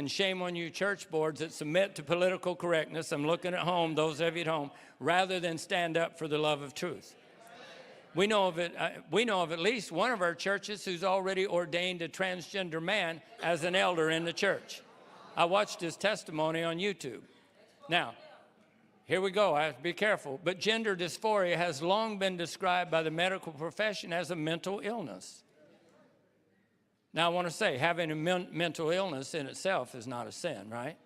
and shame on you church boards that submit to political correctness. I'm looking at home, those of you at home, rather than stand up for the love of truth. We know of at least one of our churches who's already ordained a transgender man as an elder in the church. I watched his testimony on YouTube. Now, here we go. I have to be careful. But gender dysphoria has long been described by the medical profession as a mental illness. Now, I want to say, having a mental illness in itself is not a sin, right?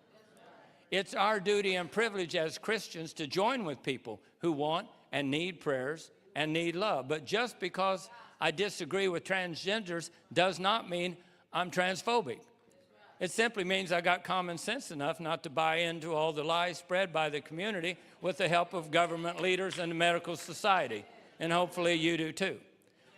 It's our duty and privilege as Christians to join with people who want and need prayers and need love. But just because I disagree with transgenders does not mean I'm transphobic. It simply means I got common sense enough not to buy into all the lies spread by the community with the help of government leaders and the medical society. And hopefully you do too.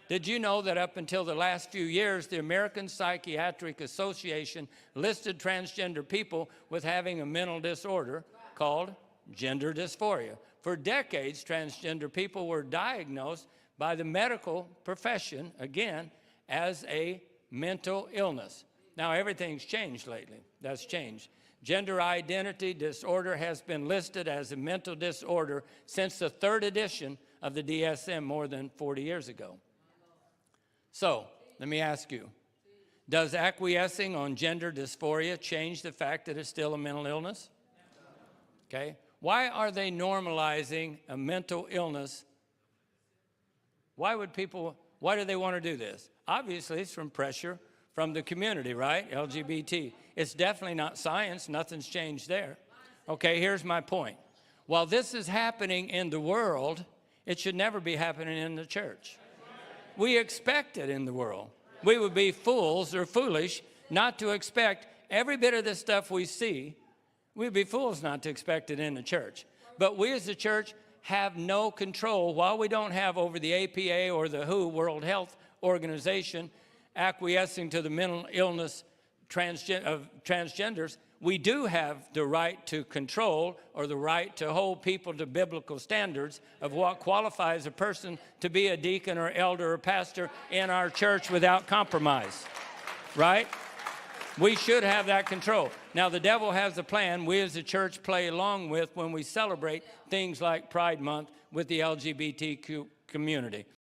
Did you know that up until the last few years, the American Psychiatric Association listed transgender people with having a mental disorder called gender dysphoria? For decades, transgender people were diagnosed by the medical profession, again, as a mental illness. Now, everything's changed lately. That's changed. Gender identity disorder has been listed as a mental disorder since the 3rd edition of the DSM more than 40 years ago. So, let me ask you, does acquiescing on gender dysphoria change the fact that it's still a mental illness? Okay. Why are they normalizing a mental illness? Why do they want to do this? Obviously, it's from pressure from the community, right? LGBT. It's definitely not science. Nothing's changed there. Okay, here's my point. While this is happening in the world, it should never be happening in the church. We expect it in the world. We would be fools or foolish not to expect every bit of this stuff we see. We'd be fools not to expect it in the church. But we as the church have no control, while we don't have over the APA or the WHO, World Health Organization, acquiescing to the mental illness of transgenders. We do have the right to control or the right to hold people to biblical standards of what qualifies a person to be a deacon or elder or pastor in our church without compromise, right? We should have that control. Now, the devil has a plan we as a church play along with when we celebrate things like Pride Month with the LGBTQ community.